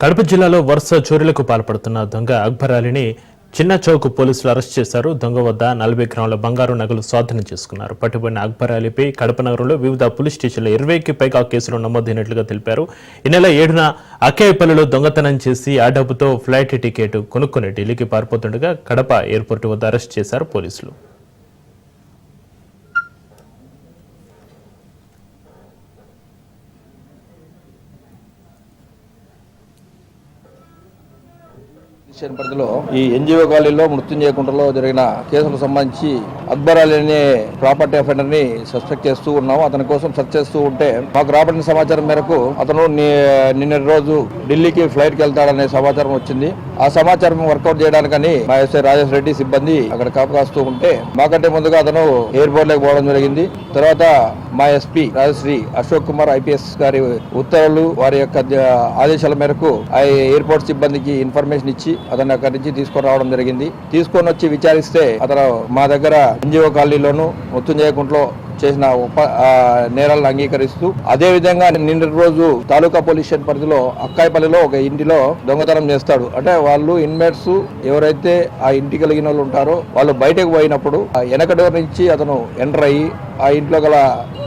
కడప జిల్లాలో వరుస చోరీలకు పాల్పడుతున్న దొంగ అక్బర్ అలీని చిన్న చౌక్ పోలీసులు అరెస్ట్ చేశారు. దొంగ వద్ద 40 గ్రాముల బంగారు నగలు స్వాధీనం చేసుకున్నారు. పట్టుబడిన అక్బర్ అలీపై కడప నగరంలో వివిధ పోలీస్ స్టేషన్లో 20కి పైగా కేసులు నమోదైనట్లుగా తెలిపారు. ఈ నెల 7న అక్కాయపల్లిలో దొంగతనం చేసి ఆ డబ్బుతో ఫ్లైట్ టికెట్ కొనుక్కుని ఢిల్లీకి పారిపోతుండగా కడప ఎయిర్పోర్టు వద్ద అరెస్ట్ చేశారు పోలీసులు. పరిధిలో ఈ ఎన్జిఓ కాలనీలో మృత్యుంజయ కుంటలో జరిగిన కేసులకు సంబంధించి అక్బర్ అలీ అనే ప్రాపర్టీ అఫెండర్ ని సస్పెక్ట్ చేస్తూ ఉన్నాము. అతని కోసం సెర్చ్ చేస్తూ ఉంటే మాకు రాబడిన సమాచారం మేరకు అతను నిన్నటి రోజు ఢిల్లీకి ఫ్లైట్ కి వెళ్తాడనే సమాచారం వచ్చింది. ఆ సమాచారం వర్కౌట్ చేయడానికని మా ఎస్ఐ రాజేష్ రెడ్డి సిబ్బంది అక్కడ కాపు కాస్తూ ఉంటే మాకంటే ముందుగా అతను ఎయిర్పోర్ట్ లోకి పోవడం జరిగింది. తర్వాత మా ఎస్పీ రాజశ్రీ అశోక్ కుమార్ ఐపీఎస్ గారి ఉత్తర్వులు వారి యొక్క ఆదేశాల మేరకు ఆ ఎయిర్పోర్ట్ సిబ్బందికి ఇన్ఫర్మేషన్ ఇచ్చి అతను అక్కడి నుంచి తీసుకొని రావడం జరిగింది. తీసుకొని వచ్చి విచారిస్తే అతను మా దగ్గర ఎన్జిఓ కాలనీలోను మృత్యుంజయ కుంటలో చేసిన నేరాలను అంగీకరిస్తూ అదే విధంగా నిన్న రోజు తాలూకా పోలీస్ స్టేషన్ పరిధిలో అక్కాయపల్లిలో ఒక ఇంటిలో దొంగతనం చేస్తాడు. అంటే వాళ్ళు ఇన్మేట్స్ ఎవరైతే ఆ ఇంటి కలిగిన వాళ్ళు ఉంటారో వాళ్ళు బయటకు పోయినప్పుడు ఆ వెనక డోర్ నుంచి అతను ఎంటర్ అయ్యి ఆ ఇంట్లో గల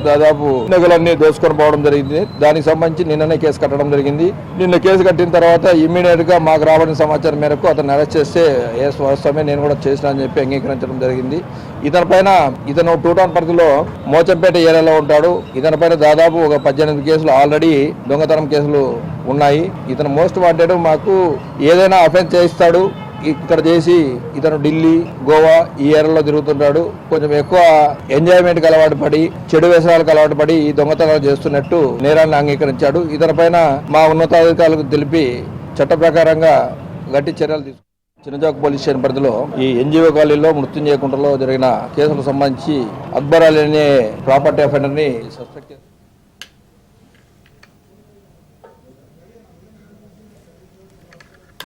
దాదాపు నగలన్నీ దోసుకొని పోవడం జరిగింది. దానికి సంబంధించి నిన్ననే కేసు కట్టడం జరిగింది. నిన్న కేసు కట్టిన తర్వాత ఇమ్మీడియట్ గా మాకు రాబడిన సమాచారం మేరకు అతను అరెస్ట్ చేస్తే వాస్తవమే నేను కూడా చేసిన అని చెప్పి అంగీకరించడం జరిగింది. ఇతను టూ టౌన్ పరిధిలో మోచంపేట ఏరియాలో ఉంటాడు. ఇతని పైన దాదాపు ఒక 18 కేసులు ఆల్రెడీ దొంగతనం కేసులు ఉన్నాయి. ఇతను మోస్ట్ వాంటెడ్. మాకు ఏదైనా అఫెన్స్ చేయిస్తాడు ఇక్కడ చేసి ఇతను ఢిల్లీ గోవా ఈ ఏరియాలో తిరుగుతుంటాడు. కొంచెం ఎక్కువ ఎంజాయ్మెంట్కి అలవాటు పడి చెడు వ్యసనాలకు అలవాటు పడి ఈ దొంగతనాలు చేస్తున్నట్టు నేరాన్ని అంగీకరించాడు. ఇతని పైన మా ఉన్నతాధికారులకు తెలిపి చట్ట ప్రకారంగా గట్టి చర్యలు తీసుకు చిన్నచౌక్ పోలీస్ స్టేషన్ పరిధిలో ఈ ఎన్జిఓ కాలనీలో మృత్యుంజయ కుంటలో జరిగిన కేసులకు సంబంధించి అక్బర్ అలీ అనే ప్రాపర్టీ అఫెండర్ ని సస్పెక్ట్